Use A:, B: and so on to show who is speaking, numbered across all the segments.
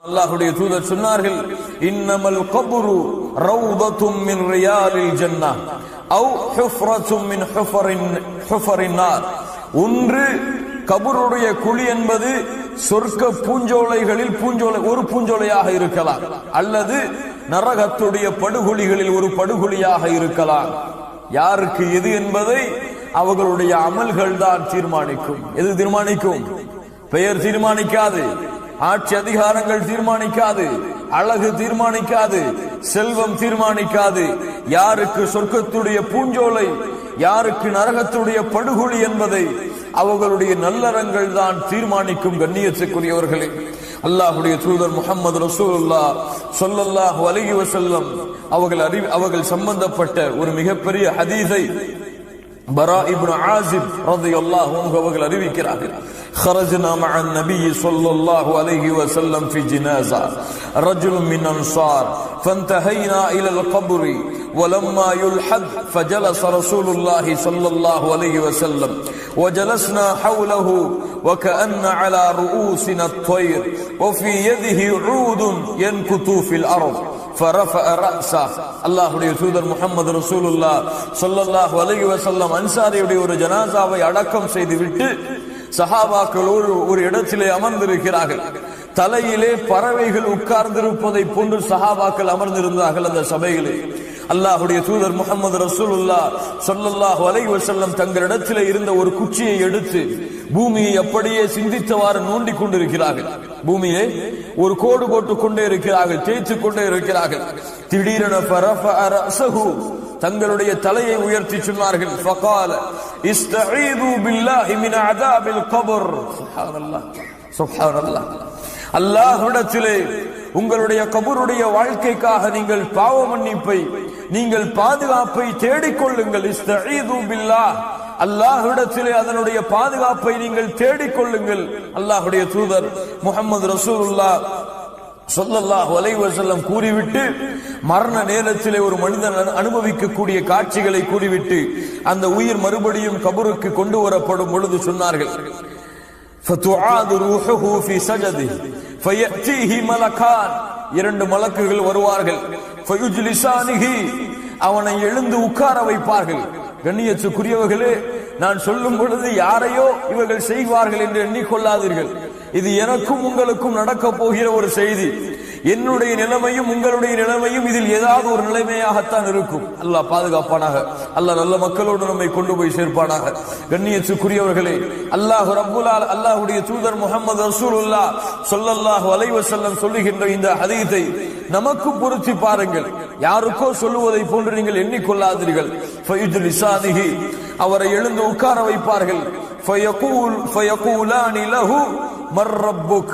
A: அல்லாஹ்வுடைய தூதர் சொன்னார்கள், இன்னமல் கப்ரு ரௌதத்தும் மின் ரியாலில் ஜன்னah அவ் ஹுஃப்ரத்தும் மின் ஹுஃபரின் நார். ஒன்று கபருடைய குழி என்பது சொர்க்க பூஞ்சோலைகளில் ஒரு பூஞ்சோலையாக இருக்கலாம், அல்லது நரகத்துடைய படுகொலிகளில் ஒரு படுகொலியாக இருக்கலாம். யாருக்கு எது என்பதை அவர்களுடைய அமல்கள் தான் தீர்மானிக்கும். எது தீர்மானிக்கும்? பெயர் தீர்மானிக்காது, ஆட்சி அதிகாரங்கள் தீர்மானிக்காது, அழகு தீர்மானிக்காது, செல்வம் தீர்மானிக்காது. யாருக்கு சொர்க்கத்துடைய பூஞ்சோலை, யாருக்கு நரகத்துடைய படுகொலி என்பதை அவர்களுடைய நல்லறங்கள் தான் தீர்மானிக்கும். கண்ணியத்துக்குரியவர்களே, அல்லாஹ்வுடைய தூதர் முஹம்மது ரசூலுல்லாஹ் ஸல்லல்லாஹு அலைஹி வஸல்லம் அவர்கள் சம்பந்தப்பட்ட ஒரு மிகப்பெரிய ஹதீஸை பரா இப்னு ஆசிப் ரலியல்லாஹு அன்ஹு அவர்கள் அறிவிக்கிறார்கள். خرجنا مع النبي صلى الله عليه وسلم في جنازة رجل من أنصار فانتهينا إلى القبر ولما يلحد فجلس رسول الله صلى الله عليه وسلم وجلسنا حوله وكأن على رؤوسنا الطير وفي يده عود ينكت في الأرض فرفع رأسه. அல்லாஹ்வுடைய தூதர் முஹம்மது ரசூலுல்லாஹ் ஸல்லல்லாஹு அலைஹி வஸல்லம் அன்சாரியுடைய ஒரு ஜனாசாவை அடக்கம் செய்துவிட்டு சஹாபாக்கள் ஒரு இடத்திலே அமர்ந்திருக்கிறார்கள். தலையிலே பறவைகள் உட்கார்ந்திருப்பதை போன்று சஹாபாக்கள் அமர்ந்திருந்தார்கள் அந்த சபையிலே. அல்லாஹ்வுடைய தூதர் முஹம்மது ரசூலுல்லாஹ் ஸல்லல்லாஹு அலைஹி வஸல்லம் தங்களிடத்திலே இருந்த ஒரு குச்சியை எடுத்து பூமியை அப்படியே சிந்தித்தவாறு நோண்டி கொண்டிருக்கிறார்கள். பூமியை ஒரு கோடு போட்டுக் கொண்டே இருக்கிறார்கள், தேய்த்துக் கொண்டே இருக்கிறார்கள். திடீரென ஃபரஃபஅ ரஅஸஹு, தங்களுடைய தலையை உயர்த்தி சொன்னார்கள், ஃபகால இஸ்தஈது பில்லாஹி மின் அஸாபில் கப்ர். சுப்ஹானல்லாஹ், சுப்ஹானல்லாஹ். அல்லாஹ்விடத்திலே உங்களுடைய கபருடைய வாழ்க்கைக்காக நீங்கள் பாவ மன்னிப்பை, நீங்கள் பாதுகாப்பை தேடிக்கொள்ளுங்கள். இஸ்தஈது பில்லாஹ், அல்லாஹ்விடத்திலே அதனுடைய பாதுகாப்பை நீங்கள் தேடிக்கொள்ளுங்கள். அல்லாஹ்வுடைய தூதர் முஹம்மது ரசூலுல்லாஹ் ஸல்லல்லாஹு அலைஹி வஸல்லம் கூறிவிட்டு மரண நேரத்திலே ஒரு மனிதன் அனுபவிக்கக்கூடிய காட்சிகளை கூறிவிட்டு அந்த உயிர் மறுபடியும் கபருக்கு கொண்டு வரப்படும் பொழுது சொன்னார்கள், ஃபதுஆது ரூஹுஹு ஃபீ சஜதி ஃபயஅதீஹி மலகான், இரண்டு மலக்குகள் வருவார்கள். ஃபயுஜ்லிசானிஹி, அவனை எழுந்து உட்கார வைப்பார்கள். கண்ணியத்துக்குரியவர்களே, நான் சொல்லும் பொழுது யாரையோ இவர்கள் செய்வார்கள் என்று எண்ணிக்கொள்ளாதீர்கள். இது எனக்கும் உங்களுக்கும் நடக்க போகிற ஒரு செய்தி. என்னுடைய நிலைமையும் உங்களுடைய நிலைமையும் இதில் ஏதாவது ஒரு நிலைமையாகத்தான் இருக்கும். அல்லாஹ் பாதுகாப்பானாக. அல்லாஹ் நல்ல மக்களோடு நம்மை கொண்டு போய் சேர்ப்பானாக. கண்ணியத்துக்குரியவர்களே, அல்லாஹ்வுடைய தூதர் முஹம்மது ரசூலுல்லாஹ் ஸல்லல்லாஹு அலைஹி வஸல்லம் சொல்லுகின்ற இந்த ஹதீஸை நமக்கு பொருத்தி பாருங்கள். யாருக்கோ சொல்லுவதை போன்று நீங்கள் எண்ணிக்கொள்ளாதீர்கள். ஃபயுஜ்லிசானிஹி, அவரை எழுந்து உட்கார வைப்பார்கள். ஃபயகூலானி லஹு மர் ரப்புக்,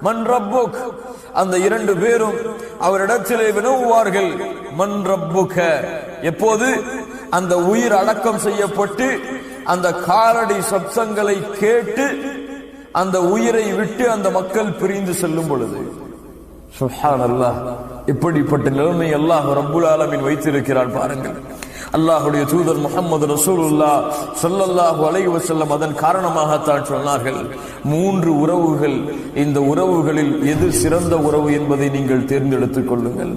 A: மன் ரப்புக், அந்த இரண்டு பேரும் அவரிடத்திலே வினவுவார்கள், மன் ரப்புக. எப்போது அந்த உயிர் அடக்கம் செய்யப்பட்டு அந்த காலடி சப்தங்களை கேட்டு அந்த உயிரை விட்டு அந்த மக்கள் பிரிந்து செல்லும் பொழுது. சுப்ஹானல்லாஹ், இப்படிப்பட்ட நிலைமை அல்லாஹ் ரப்புல் ஆலமீன் வைத்திருக்கிறார் பாருங்கள். அல்லாஹ்வுடைய தூதர் முஹம்மது ரசூலுல்லாஹ் ஸல்லல்லாஹு அலைஹி வஸல்லம் அதன் காரணமாகத்தான் சொன்னார்கள், 3 உறவுகள், இந்த உறவுகளில் எது சிறந்த உறவு என்பதை நீங்கள் தேர்ந்தெடுத்துக் கொள்ளுங்கள்.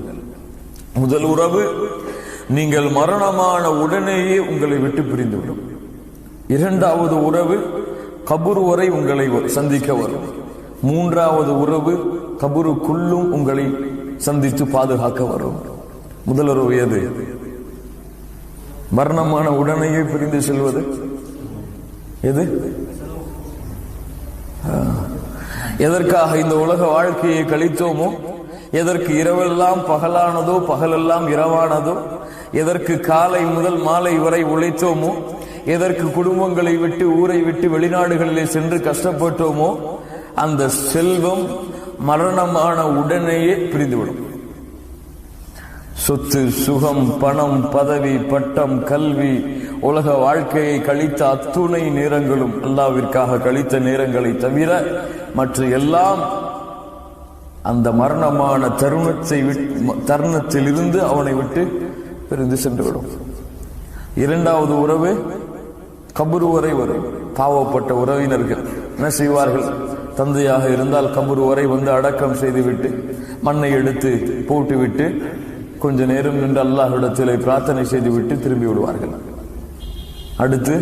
A: முதல் உறவு, நீங்கள் மரணமான உடனேயே உங்களை விட்டு பிரிந்துவிடும். இரண்டாவது உறவு, கபர் வரை உங்களை சந்திக்க வரும். மூன்றாவது உறவு, கபருக்குள்ளும் உங்களை சந்தித்து பாதுகாக்க வரும். முதல் உறவு எது? மரணமான உடனேயே பிரிந்து செல்வது எது? எதற்காக இந்த உலக வாழ்க்கையை கழித்தோமோ, எதற்கு இரவெல்லாம் பகலானதோ பகலெல்லாம் இரவானதோ, எதற்கு காலை முதல் மாலை வரை உழைத்தோமோ, எதற்கு குடும்பங்களை விட்டு ஊரை விட்டு வெளிநாடுகளிலே சென்று கஷ்டப்பட்டோமோ, அந்த செல்வம் மரணமான உடனேயே பிரிந்துவிடும். சொத்து, சுகம், பணம், பதவி, பட்டம், கல்வி, உலக வாழ்க்கையை கழித்த அத்துணை நேரங்களும் அல்லாஹ்விற்காக கழித்த நேரங்களை தவிர மற்ற எல்லாம் அந்த மரணமான தருணத்தில் இருந்து அவனை விட்டு பிரிந்து சென்றுவிடும். இரண்டாவது உறவு கபர் வரை வரும். பாவப்பட்ட உறவினர்கள் என்ன செய்வார்கள்? தந்தையாக இருந்தால் கபர் வரை வந்து அடக்கம் செய்துவிட்டு மண்ணை எடுத்து போட்டுவிட்டு கொஞ்ச நேரம் நின்று அல்லாஹ்விடத்திலே பிரார்த்தனை செய்துவிட்டு திரும்பி விடுவார்கள். அடுத்து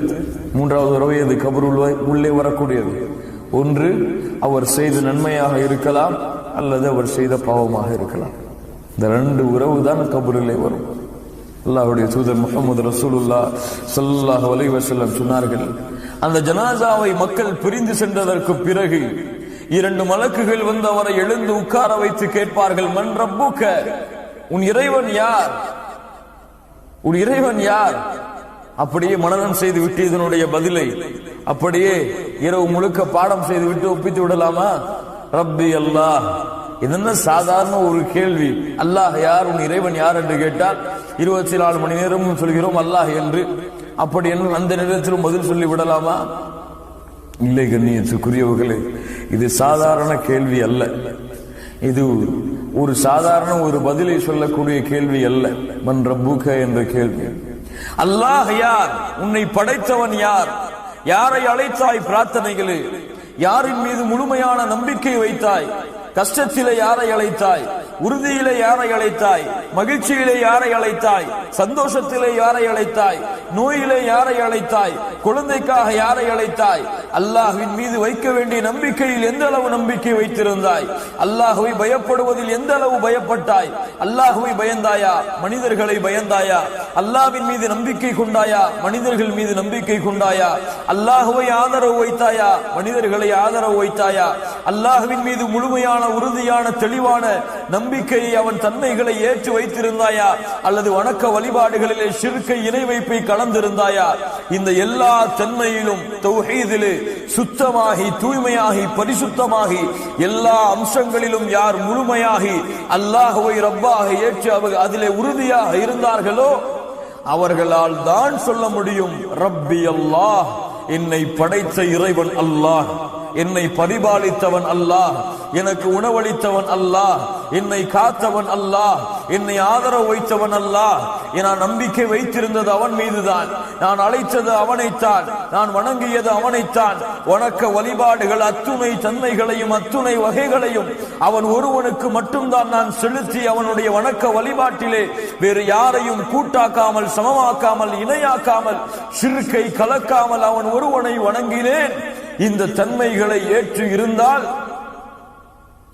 A: மூன்றாவது உறவை அது கபர் உள்ளே வரக்கூடியது. ஒன்று அவர் செய்த நன்மையாக இருக்கலாம், அல்லது அவர் செய்த பாவமாக இருக்கலாம். இந்த ரெண்டு உறவு தான் கபரிலே வரும். அல்லாஹ்வுடைய தூதர் முஹம்மது ரசூலுல்லாஹ் ஸல்லல்லாஹு அலைஹி வஸல்லம் சொன்னார்கள், அந்த ஜனாசாவை மக்கள் பிரிந்து சென்றதற்கு பிறகு 2 மலக்குகள் வந்து அவரை எழுந்து உட்கார வைத்து கேட்பார்கள், மன் ரப்புக, உன் இறைவன் யார், உன் இறைவன் யார்? அப்படியே மனனம் செய்து விட்டு இதனுடைய பதிலை அப்படியே இரவு முழுக்க பாடம் செய்து விட்டு ஒப்பித்து விடலாமா? ரப்பி அல்லாஹ். இது சாதாரண ஒரு கேள்வி. அல்லாஹ் யார், உன் இறைவன் யார் என்று கேட்டால் 24 மணி நேரமும் சொல்கிறோம் அல்லாஹ் என்று. அப்படி என்று அந்த நேரத்திலும் பதில் சொல்லி விடலாமா? இல்லை கண்ணியத்துக்குரியவர்களே, இது சாதாரண கேள்வி அல்ல. இது ஒரு சாதாரண ஒரு பதிலை சொல்லக்கூடிய கேள்வி அல்ல. மன் ரப்புக என்ற கேள்வி. அல்லாஹ் யார், உன்னை படைத்தவன் யார், யாரை அழைத்தாய் பிரார்த்தனைகளே, யாரின் மீது முழுமையான நம்பிக்கை வைத்தாய், கஷ்டத்திலே யாரை அழைத்தாய், உறுதியிலே யாரை அழைத்தாய், மகிழ்ச்சியிலே யாரை அழைத்தாய், சந்தோஷத்திலே யாரை அழைத்தாய், நோயிலே யாரை அழைத்தாய், குழந்தைக்காக யாரை அழைத்தாய், அல்லாஹ்வின் மீது வைக்க வேண்டிய நம்பிக்கையில் எந்த அளவு நம்பிக்கை வைத்திருந்தாய், அல்லாஹ்வை பயப்படுவதில் எந்த அளவு பயப்பட்டாய், அல்லாஹ்வை பயந்தாயா, மனிதர்களை பயந்தாயா, அல்லாஹ்வின் மீது நம்பிக்கை கொண்டாயா, மனிதர்கள் மீது நம்பிக்கை கொண்டாயா, அல்லாஹ்வை ஆதரவு வைத்தாயா, மனிதர்களை ஆதரவு வைத்தாயா, அல்லாஹ்வின் மீது முழுமையான உறுதியான தெளிவான நம்பிக்கையை அவன் தன்மைகளை ஏற்று வைத்திருந்தாயா, அல்லது வணக்க வழிபாடுகளிலே ஷிர்கை இணை வைப்பை கலந்திருந்தாயா? இந்த எல்லா தன்மையிலும் தௌஹீதிலே சுத்தமாகி தூய்மையாகி பரிசுத்தமாகி எல்லா அம்சங்களிலும் யார் முழுமையாகி அல்லாஹ்வை ரப்பாக ஏற்று அவர் அதிலே உறுதியாக இருந்தார்களோ அவர்களால் தான் சொல்ல முடியும், ரப்பி அல்லாஹ், என்னை படைத்த இறைவன் அல்லாஹ், என்னை பரிபாலித்தவன் அல்லாஹ், எனக்கு உணவளித்தவன் அல்லாஹ், என்னை காத்தவன் அல்லாஹ், என்னை ஆதரவு வைத்தவன் அல்லாஹ். நான் நம்பிக்கை வைத்திருந்தது அவன் மீதுதான், நான் அழைத்தது அவனைத்தான், நான் வணங்கியது அவனைத்தான். வணக்க வழிபாடுகள் அத்துணை தன்மைகளையும் அத்துணை வகைகளையும் அவன் ஒருவனுக்கு மட்டும்தான் நான் செலுத்தி அவனுடைய வணக்க வழிபாட்டிலே வேறு யாரையும் கூட்டாக்காமல் சமமாக்காமல் இணையாக்காமல் ஷிர்கை கலக்காமல் அவன் ஒருவனை வணங்கினேன். இந்த தன்மைகளை ஏற்று இருந்தால்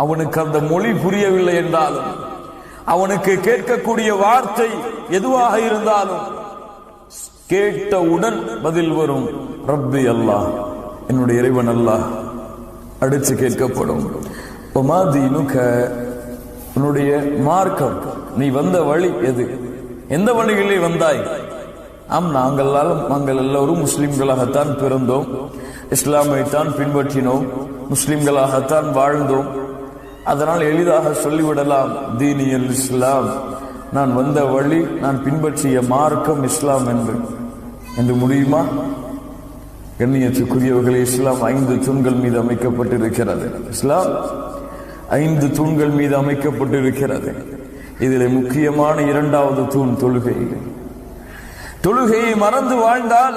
A: அவனுக்கு அந்த மொழி புரியவில்லை என்றாலும், அவனுக்கு கேட்கக்கூடிய வார்த்தை எதுவாக இருந்தாலும் கேட்டவுடன் பதில் வரும், ரப்பி அல்லாஹ், என்னுடைய இறைவன் அல்லாஹ். அடுத்து கேட்கப்படும், உமாதீனுக, உன்னுடைய மார்க்கம், நீ வந்த வழி எது, எந்த வழிகளிலே வந்தாய்? நாங்கள் எல்லோரும் முஸ்லிம்களாகத்தான் பிறந்தோம், இஸ்லாமைத்தான் பின்பற்றினோம், முஸ்லிம்களாகத்தான் வாழ்ந்தோம். அதனால் எளிதாக சொல்லிவிடலாம், தீனியல் இஸ்லாம், நான் வந்த வழி, நான் பின்பற்றிய மார்க்கம் இஸ்லாம் என்று முடியுமா? கண்ணியத்துக்குரியவர்களே, இஸ்லாம் 5 தூண்கள் மீது அமைக்கப்பட்டிருக்கிறது. இஸ்லாம் 5 தூண்கள் மீது அமைக்கப்பட்டிருக்கிறது. இதில் முக்கியமான 2வது தூண் தொழுகை. தொழுகையை மறந்து வாழ்ந்தால்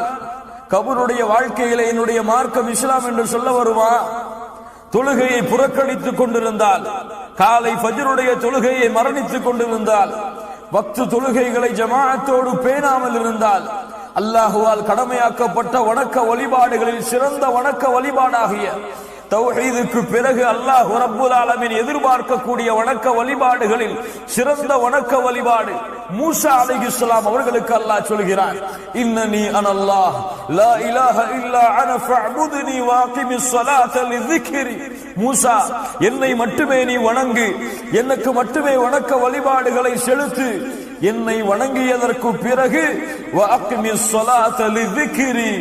A: கபருடைய வாழ்க்கையிலே என்னுடைய மார்க்கம் இஸ்லாம் என்று சொல்ல வருமா? தொழுகையை புறக்கணித்துக் கொண்டிருந்தால், காலை ஃபஜ்ருடைய தொழுகையை மரணித்துக் கொண்டிருந்தால், வக்து தொழுகைகளை ஜமாஅத்தோடு பேணாமல் இருந்தால், அல்லாஹுவால் கடமையாக்கப்பட்ட வணக்க வழிபாடுகளில் சிறந்த வணக்க வழிபாடாகிய தௌஹீதுக்கு பிறகு அல்லாஹ் ரப்புல் ஆலமீன் எதிர்பார்க்கக்கூடிய வணக்க வழிபாடுகளில் சிறந்த வணக்க வழிபாடு மூசா அலைஹிஸ்ஸலாம் அவர்களுக்கு அல்லாஹ் சொல்கிறார், இன்னனி அனல்லாஹ் லா இலாஹ இல்லா அன ஃபஅபுத்னி வஅகிமிஸ் ஸலாத லிذிக்ரி. மூசா, என்னை மட்டுமே நீ வணங்கு, எனக்கு மட்டுமே வணக்க வழிபாடுகளை செலுத்து, என்னை வணங்கியதற்கு பிறகு வஅகிமிஸ் ஸலாத லிذிக்ரி,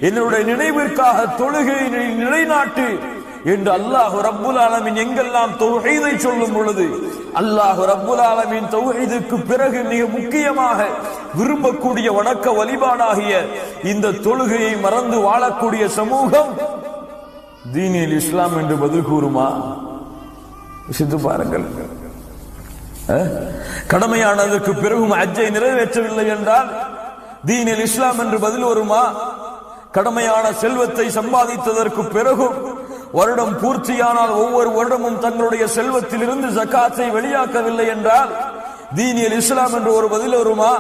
A: என்னுடைய நினைவிற்காக தொழுகையை நிலைநாட்டு என்று அல்லாஹ் ரப்புல் ஆலமீன் எங்கெல்லாம் தௌஹீதை சொல்லும் பொழுது, அல்லாஹ் ரப்புல் ஆலமீன் தௌஹீதுக்கு பிறகு மிக முக்கியமாக விரும்பக்கூடிய வணக்க வழிபாடாகிய இந்த தொழுகையை மறந்து வாழக்கூடிய சமூகம் தீனில் இஸ்லாம் என்று பதில் கூறுமா? சித்து பாருங்கள். கடமையானதற்கு பிறகும் ஹஜ்ஜை நிறைவேற்றவில்லை என்றால் தீனில் இஸ்லாம் என்று பதில் வருமா? கடமையான செல்வத்தை சம்பாதித்ததற்கு பிறகும் வருடம் பூர்த்தியானால் ஒவ்வொரு வருடமும் தங்களுடைய செல்வத்தில் இருந்து ஜகாத்தை வெளியாக்கவில்லை என்றால் தீனியல் இஸ்லாம் என்று ஒரு பதில் வருமா?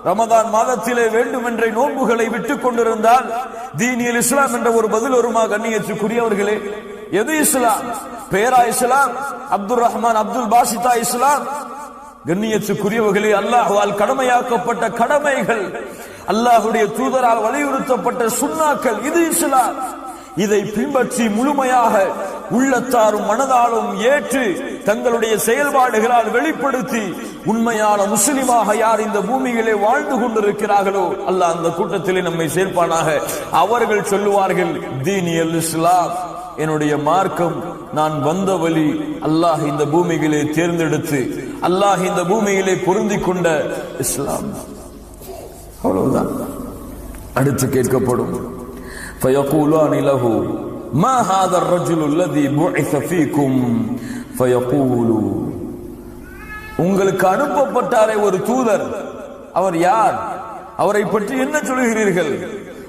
A: ரமதான் மாதத்திலே வேண்டுமென்றே நோன்புகளை விட்டுக் கொண்டிருந்தால் தீனியல் இஸ்லாம் என்ற ஒரு பதில் வருமா? கண்ணியத்துக்குரியவர்களே, எது இஸ்லாம்? பேரா இஸ்லாம்? அப்துல் ரஹ்மான் அப்துல் பாசிதா இஸ்லாம்? கண்ணியத்துக்குரியவர்களே, அல்லாஹ்வால் கடமையாக்கப்பட்ட கடமைகள், அல்லாஹ்வுடைய தூதரால் வலியுறுத்தப்பட்ட சுன்னாக்கள், இது இஸ்லாம். இதை பின்பற்றி முழுமையாக உள்ளத்தாரும் மனதாலும் ஏற்று தங்களுடைய செயல்பாடுகளால் வெளிப்படுத்தி உண்மையான முஸ்லிமாக யார் இந்த பூமியிலே வாழ்ந்து கொண்டிருக்கிறார்களோ அல்லாஹ் அந்த கூட்டத்திலே நம்மை சேர்ப்பானாக. அவர்கள் சொல்லுவார்கள், தீனியல் இஸ்லாம், என்னுடைய மார்க்கம், நான் வந்த வழி, அல்லாஹ் இந்த பூமியிலே தேர்ந்தெடுத்து அல்லாஹ் இந்த பூமியிலே பொருந்திக் கொண்ட இஸ்லாம். அவ்வளவுதான். அடுத்து கேட்கப்படும், فيقولان له ما هذا الرجل الذي بعث فيكم فيقول, உங்களுக்கு அனுப்பப்பட்டாரே ஒரு தூதர், அவர் யார்? அவரை பற்றி என்ன சொல்கிறீர்கள்?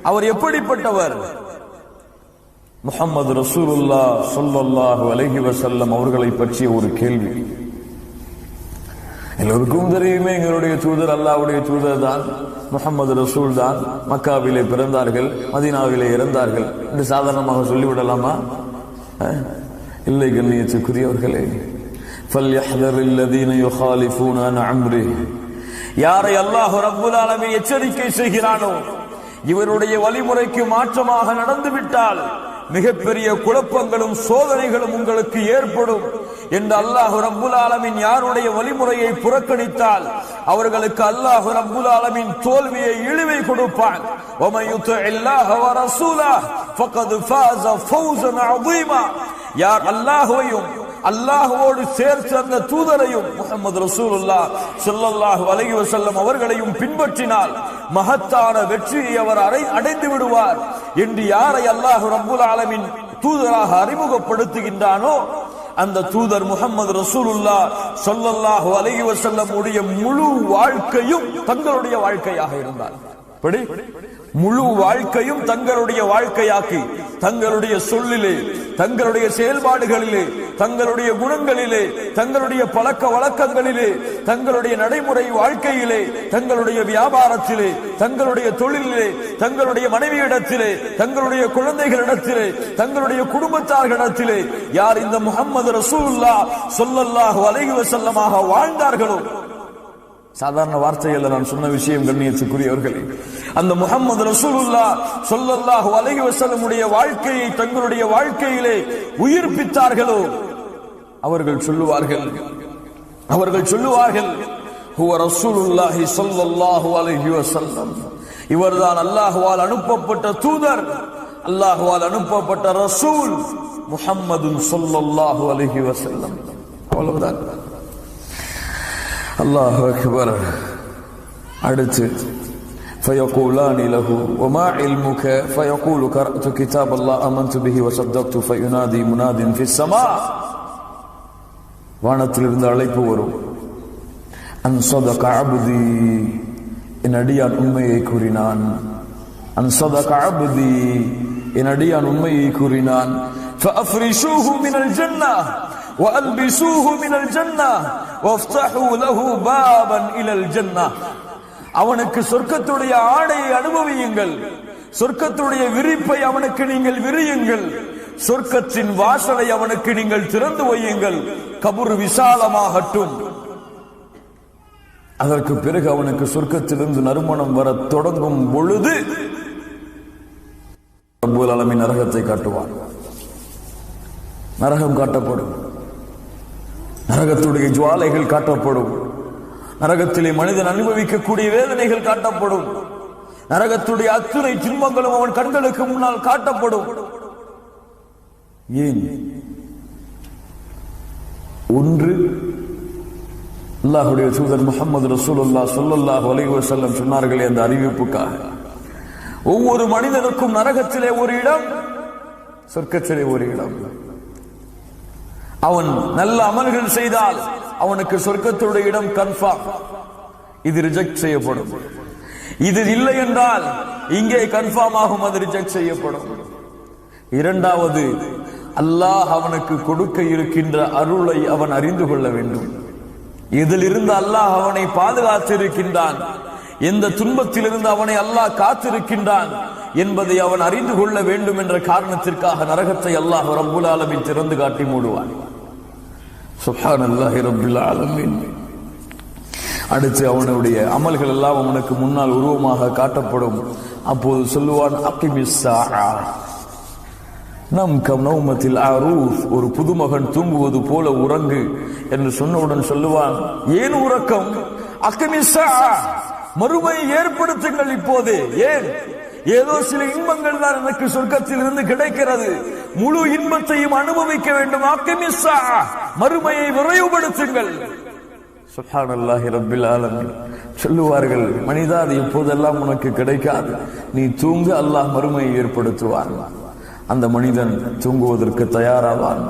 A: அவர் எப்படிப்பட்டவர்? முஹம்மது ரசூலுல்லாஹ் ஸல்லல்லாஹு அலைஹி வஸல்லம் அவர்களை பற்றிய ஒரு கேள்வி. எல்லோருக்கும் தெரியுமே, எங்களுடைய தூதர் அல்லாஹ்வுடைய தூதர் தான், முஹம்மது ரசூல் தான். மக்காவிலே பிறந்தார்கள், மதீனாவிலே இறந்தார்கள் என்று சாதாரணமாக சொல்லிவிடலாமா? இல்லை கண்ணியத்துக்குரியவர்களே. فَلْيَحْذَرِ الَّذِينَ يُخَالِفُونَ عَنْ أَمْرِهِ, யாரை அல்லாஹ் ரப்புல் ஆலமீன் எச்சரிக்கை செய்கிறானோ இவருடைய வழிமுறைக்கு மாற்றமாக நடந்து விட்டால் மிகப்பெரிய குழப்பங்களும் சோதனைகளும் உங்களுக்கு ஏற்படும் என்று அல்லாஹ் ரப்புல் ஆலமீன் யாருடைய வழிமுறையை புறக்கணித்தால் அவர்களுக்கு அல்லாஹ் ரப்புல் ஆலமீன் தோல்வியை, இழிவை கொடுப்பான். وَمَن يُطِعِ اللَّهَ وَرَسُولَهُ فَقَدْ فَازَ فَوْزًا عَظِيمًا, யார் அல்லாஹ்வையும் அல்லாஹ்வோடு சேர்த்து அந்த தூதரையும் முஹம்மது ரசூலுல்லாஹ் ஸல்லல்லாஹு அலைஹி வஸல்லம் அவர்களையும் பின்பற்றினால் மகத்தான வெற்றியை அவர் அடைந்து விடுவார் என்று யாரை அல்லாஹ் ரப்புல் ஆலமீன் தூதராக அறிமுகப்படுத்துகின்றானோ அந்த தூதர் முஹம்மது ரசூலுல்லாஹ் ஸல்லல்லாஹு அலைஹி வஸல்லம் உடைய முழு வாழ்க்கையும் தங்களுடைய வாழ்க்கையாக இருந்தார். முழு வாழ்க்கையும் தங்களுடைய வாழ்க்கையாக்கி தங்களுடைய சொல்லிலே, தங்களுடைய செயல்பாடுகளிலே, தங்களுடைய குணங்களிலே, தங்களுடைய பழக்க வழக்கங்களிலே, தங்களுடைய நடைமுறை வாழ்க்கையிலே, தங்களுடைய வியாபாரத்திலே, தங்களுடைய தொழிலிலே, தங்களுடைய மனைவியிடத்திலே, தங்களுடைய குழந்தைகளிடத்திலே, தங்களுடைய குடும்பத்தார்களிடத்திலே யார் இந்த முஹம்மது ரசூலுல்லாஹ் ஸல்லல்லாஹு அலைஹி வஸல்லமாக வாழ்ந்தார்களோ, சாதாரண வார்த்தைகள் நான் சொன்ன விஷயம் கண்ணியத்துக்குரியவர்களே, அந்த முஹம்மது ரசூலுல்லாஹ் ஸல்லல்லாஹு அலைஹி வஸல்லம் உடைய வாழ்க்கையை தங்களுடைய வாழ்க்கையிலே உயிர்ப்பித்தார்களோ அவர்கள் சொல்லுவார்கள் ஹுவ ரசூலுல்லாஹி ஸல்லல்லாஹு அலைஹி வஸல்லம், இவர்தான் அல்லாஹ்வால் அனுப்பப்பட்ட தூதர், அல்லாஹ்வால் அனுப்பப்பட்ட ரசூல் முஹம்மது ஸல்லல்லாஹு அலைஹி வஸல்லம். அவ்வளவுதான். அல்லாஹு அக்பர். அடுத்து فيقولان له وما علمك فيقول قرأت كتاب الله آمنت به وصدقت فينادي مناد في السماء, வானத்திலிருந்து அழைப்பு வரும், அன் ஸதக அப்தி, என் அடியான் உண்மையை கூறினான், அன் ஸதக அப்தி, என் அடியான் உண்மையை கூறினான், فأفرشوه من الجنة وألبسوه من الجنة وافتحوا له بابا إلى الجنة, அவனுக்கு சொர்க்கத்துடைய ஆடையை அனுபவியுங்கள், சொர்க்கத்துடைய விரிப்பை அவனுக்கு நீங்கள் விரியுங்கள், சொர்க்கத்தின் வாசலை அவனுக்கு நீங்கள் திறந்து வையுங்கள், கபர் விசாலமாகட்டும். அதற்கு பிறகு அவனுக்கு சொர்க்கத்திலிருந்து நறுமணம் வர தொடங்கும் பொழுது ரப்பல் ஆலமீன் நரகத்தை காட்டுவான். நரகம் காட்டப்படும், நரகத்துடைய ஜுவாலைகள் காட்டப்படும், நரகத்திலே மனிதன் அனுபவிக்கக்கூடிய வேதனைகள் காட்டப்படும், நரகத்துடைய அத்துணை துன்பங்களும் அவன் கண்களுக்கு முன்னால் காட்டப்படும். ஏன்? ஒன்று, அல்லாஹ்வுடைய தூதர் முஹம்மது ரசூலுல்லாஹ் ஸல்லல்லாஹு அலைஹி வஸல்லம் சொன்னார்களே அந்த அறிவிப்புக்காக. ஒவ்வொரு மனிதனுக்கும் நரகத்திலே ஒரு இடம், சொர்க்கத்திலே ஒரு இடம். அவன் நல்ல அமல்கள் செய்தால் அவனுக்கு சொர்க்கத்துடைய இடம் கன்ஃபார்ம், இது ரிஜெக்ட் செய்யப்படும். இது இல்லை என்றால் இங்கே கன்ஃபார்ம் ஆகும், அது ரிஜெக்ட் செய்யப்படும். இரண்டாவது, அல்லாஹ் அவனுக்கு கொடுக்க இருக்கின்ற அருளை அவன் அறிந்து கொள்ள வேண்டும். இதிலிருந்து அல்லாஹ் அவனை பாதுகாத்திருக்கின்றான், எந்த துன்பத்திலிருந்து அவனை அல்லாஹ் காத்திருக்கின்றான் என்பதை அவன் அறிந்து கொள்ள வேண்டும் என்ற காரணத்திற்காக நரகத்தை அல்லாஹ் ரப்புல் ஆலமீன் திறந்து காட்டி மூடுவான். சுப்ஹானல்லாஹி ரப்பில் ஆலமீன். அடுத்து அவனுடைய அமல்கள் எல்லாம் அவனுக்கு முன்னால் உருவமாக காட்டப்படும். அப்போது சொல்லுவான், அகிமிஸ்ஸாஆ நம் கம் நௌமத்தில் அரூஃப், ஒரு புதுமகன் தூங்குவது போல உறங்கு என்று சொன்னவுடன் சொல்லுவான், ஏன் உறக்கம்? அகிமிஸ்ஸாஆ, மறுமையை ஏற்படுத்துங்கள் இப்போதே. ஏன்? ஏதோ சில இன்பங்கள் தான் எனக்கு சொர்க்கத்தில் இருந்து கிடைக்கிறது, முழு இன்பத்தையும் அனுபவிக்க வேண்டும். அகிமிஸ்ஸாஆ, மறுமையை விரைவுபடுத்துங்கள். சுப்ஹானல்லாஹி ரப்பில் ஆலமீன். சொல்லுவார்கள், மனிதா, அது இப்போதெல்லாம் உனக்கு கிடைக்காது, நீ தூங்க, அல்லாஹ் மறுமையை ஏற்படுத்துவான். அந்த மனிதன் தூங்குவதற்கு தயாராவான்.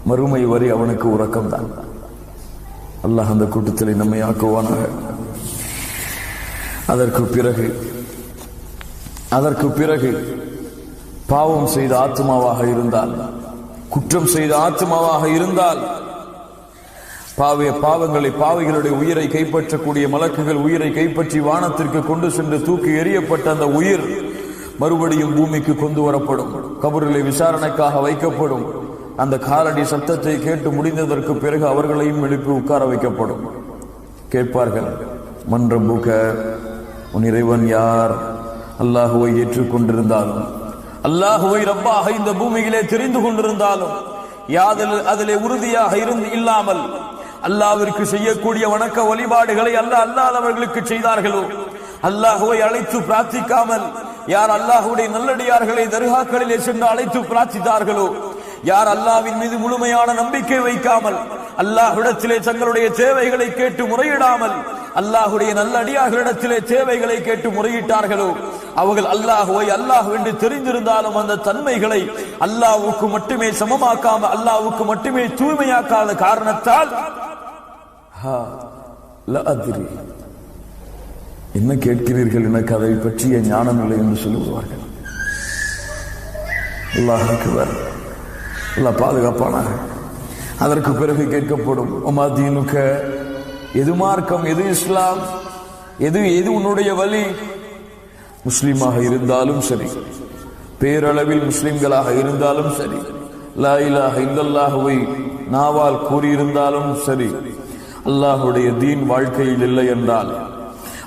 A: மறுமை வரை அவனுக்கு உறக்கம்தான். அல்லாஹ் அந்த கூட்டத்தில் நம்மை ஆக்குவானாக. அதற்கு பிறகு பாவம் செய்த ஆத்மாவாக இருந்தால், குற்றம் செய்த ஆத்மாவாக இருந்தால், பாவிகளுடைய உயிரை கைப்பற்றக்கூடிய மலக்குகள் உயிரை கைப்பற்றி வானத்திற்கு கொண்டு சென்று தூக்கி எறியப்பட்ட அந்த உயிர் மறுபடியும் பூமிக்கு கொண்டு வரப்படும். கபரிலே விசாரணைக்காக வைக்கப்படும். அந்த காலடி சத்தத்தை கேட்டு முடிந்ததற்கு பிறகு அவர்களையும் எழுப்பி உட்கார வைக்கப்படும். கேட்பார்கள், மன் ரப்புக, உன் இறைவன் யார்? அல்லாஹுவை ஏற்றுக்கொண்டிருந்தாலும், அல்லாஹுவை ரப்பாக இந்த பூமியிலே தெரிந்து கொண்டிருந்தாலும், அதிலே உறுதியாக இல்லாமல் அல்லாஹ்விற்கு செய்யக்கூடிய வணக்க வழிபாடுகளை அல்லாதவர்களுக்கு செய்தார்களோ, அல்லாஹுவை அழைத்து பிரார்த்திக்காமல் யார் அல்லாஹுடைய நல்லடியார்களை தர்காக்களிலே சென்று அழைத்து பிரார்த்தித்தார்களோ, யார் அல்லாஹ்வின் மீது முழுமையான நம்பிக்கை வைக்காமல் அல்லாஹ்விடத்திலே தங்களுடைய தேவைகளை கேட்டு முறையிடாமல் அல்லாஹுடைய நல்லடியார்களிடத்திலே தேவைகளை கேட்டு முறையிட்டார்களோ, அவர்கள் அல்லாஹுவை அல்லாஹ் என்று தெரிந்திருந்தாலும் அந்த தன்மைகளை அல்லாஹ்வுக்கு மட்டுமே சமமாக்காமல், அல்லாஹ்வுக்கு மட்டுமே தூய்மையாக்காத காரணத்தால் என்ன கேட்கிறீர்கள், எனக்கு அதை பற்றிய ஞானம் இல்லை என்று சொல்லுவார்கள். அல்லாஹ் அக்பர். அல்லாஹ் பாதுகாப்பானாக. அதற்கு பிறகு கேட்கப்படும், உமா தீனுக, எது மார்க்கம், எது இஸ்லாம், எது உன்னுடைய வழி? முஸ்லிமாக இருந்தாலும் சரி, பேரளவில் முஸ்லிம்களாக இருந்தாலும் சரி, லா இலாஹ இல்லல்லாஹுவை நாவால் கூறியிருந்தாலும் சரி, அல்லாஹுடைய தீன் வாழ்க்கையில் இல்லை என்றால்,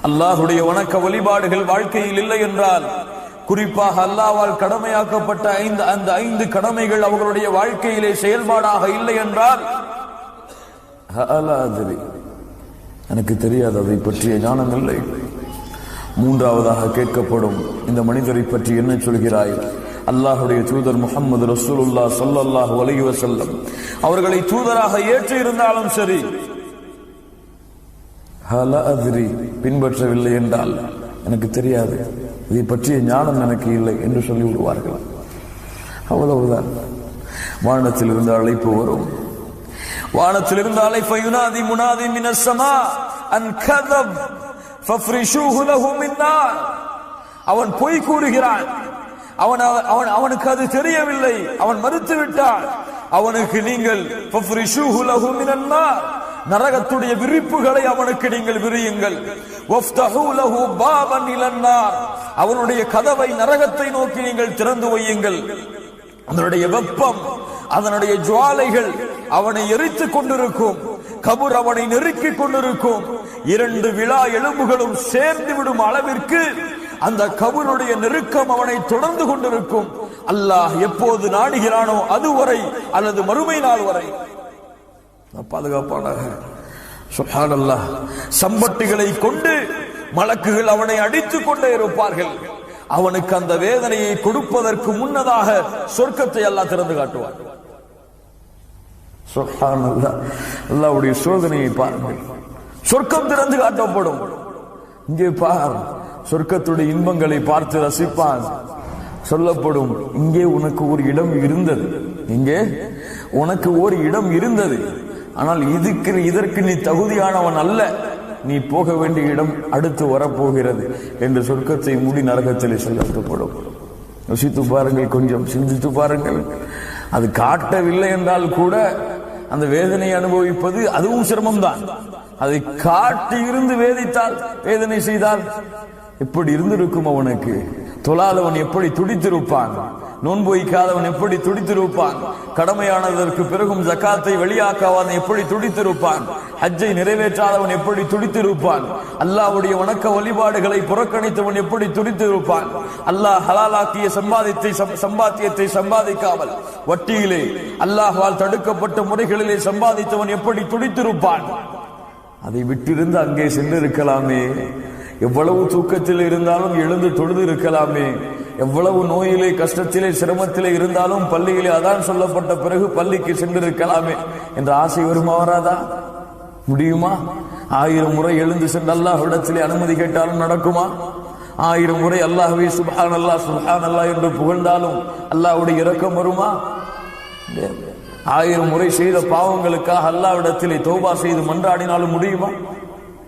A: அல்லாஹுடைய வணக்க வழிபாடுகள் வாழ்க்கையில் இல்லை என்றால், குறிப்பாக அல்லாஹ்வால் கடமையாக்கப்பட்ட அந்த 5 கடமைகள் அவர்களுடைய வாழ்க்கையிலே செயல்பாடாக இல்லை என்றால், எனக்கு தெரியாது, அதை பற்றிய ஞானம் இல்லை. மூன்றாவதாக கேட்கப்படும், இந்த மனிதரை பற்றி என்ன சொல்கிறாய்? அல்லாஹுடைய தூதர் முஹம்மது ரசூலுல்லாஹ் ஸல்லல்லாஹு அலைஹி வஸல்லம் அவர்களை தூதராக ஏற்று இருந்தாலும் சரி, பின்பற்றவில்லை என்றால், எனக்கு தெரியாது, இதை பற்றிய ஞானம் எனக்கு இல்லை என்று சொல்லிவிடுவார்கள். அவ்வளவுதான். வானத்தில் இருந்து அழைப்பு வரும். வானத்தில் இருந்து அழைப்பு, யுனாதி முனாதி மினஸ் ஸமா அன் கதப் ஃபஃப்ரிஷூஹு லஹு மின் நார். அவன் பொய் கூறுகிறான், அவனுக்கு அது தெரியவில்லை, அவன் மறுத்து விட்டான். அவனுக்கு நீங்கள் ஃபஃப்ரிஷூஹு லஹு மினன் நார், நரகத்துடைய விரிப்புகளை அவனுக்கு நீங்கள் விரியுங்கள். வஃப்தஹூ லஹு பாபன் இலன் நார், அவனுடைய கதவை நரகத்தை நோக்கி நீங்கள் திறந்து வையுங்கள். அதனுடைய வெப்பம், அதனுடைய ஜுவாலைகள் அவனை எரித்துக் கொண்டிருக்கும். கபர் அவனை நெருக்கிக் கொண்டிருக்கும். 2 விழா எலும்புகளும் சேர்ந்து விடும் அளவிற்கு அந்த கபருடைய நெருக்கம் அவனை தொடர்ந்து கொண்டிருக்கும். அல்லாஹ் எப்போது நாடுகிறானோ அதுவரை, அல்லது மறுமை நாள் வரை. பாதுகாப்பானாக. சுப்ஹானல்லாஹ். சம்பட்டிகளை கொண்டு மலக்குகள் அவனை அடித்துக் கொண்டே இருப்பார்கள். அவனுக்கு அந்த வேதனையை கொடுப்பதற்கு முன்னதாக சொர்க்கத்தை அல்லாஹ் திறந்து காட்டுவார். சுப்ஹானல்லாஹ். அல்லாஹ்வுடைய சோதனையை பாருங்கள். சொர்க்கம் திறந்து காட்டப்படும். இங்கே பார், சொர்க்கத்துடைய இன்பங்களை பார்த்து ரசிப்பான். சொல்லப்படும், இங்கே உனக்கு ஒரு இடம் இருந்தது, இங்கே உனக்கு ஒரு இடம் இருந்தது, ஆனால் இதற்கு நீ தகுதியானவன் அல்ல, நீ போக வேண்டிய இடம் அடுத்து வரப்போகிறது என்று சொர்க்கத்தை மூடி நரகத்திலே சொல்லப்படும். யோசித்து பாருங்கள், கொஞ்சம் சிந்தித்து பாருங்கள். அது காட்டவில்லை என்றால் கூட அந்த வேதனை அனுபவிப்பது அதுவும் சிரமம்தான். அதை காட்டி இருந்து வேதித்தால், வேதனை செய்தால் எப்படி இருந்திருக்கும் அவனுக்கு? தொழாதவன் எப்படி துடித்திருப்பான்? நோன்பு வைக்காதவன் எப்படி துடித்திருப்பான்? கடமையானதற்கு பிறகும் ஜகாத்தை வெளியாக்காதவன் எப்படி துடித்திருப்பான்? ஹஜ்ஜை நிறைவேற்றாதவன் எப்படி துடித்திருப்பான்? அல்லாஹ்வுடைய வணக்க வழிபாடுகளை புறக்கணித்தவன் எப்படி துடித்திருப்பான்? அல்லாஹ் ஹலாலாக்கிய சம்பாத்தியத்தை சம்பாதிக்காமல் வட்டியிலே அல்லாஹ்வால் தடுக்கப்பட்ட முறைகளிலே சம்பாதித்தவன் எப்படி துடித்திருப்பான்? அதை விட்டிருந்து அங்கே சென்றிருக்கலாமே. எவ்வளவு தூக்கத்தில் இருந்தாலும் எழுந்து தொழுது இருக்கலாமே. எவ்வளவு நோயிலே, கஷ்டத்திலே, சிரமத்திலே இருந்தாலும் பள்ளியிலே அதான் சொல்லப்பட்ட பிறகு பள்ளிக்கு சென்றிருக்கலாமே என்ற ஆசை வருமா? வராதா? முடியுமா? 1000 முறை எழுந்து சென்று அல்லாஹ்விடத்திலே அனுமதி கேட்டாலும் நடக்குமா? 1000 முறை அல்லாஹ்வை சுப்ஹானல்லாஹ் சுப்ஹானல்லாஹ் என்று புகழ்ந்தாலும் அல்லாஹ்வுடைய இரக்கம் வருமா? 1000 முறை செய்த பாவங்களுக்காக அல்லாஹ்விடத்திலே தௌபா செய்து மன்றாடினாலும் முடியுமா?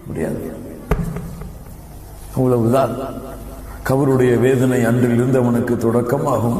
A: முடியாது. அவ்வளவுதான் கபருடைய வேதனை அன்றில் இருந்தவனுக்கு தொடக்கமாகும்.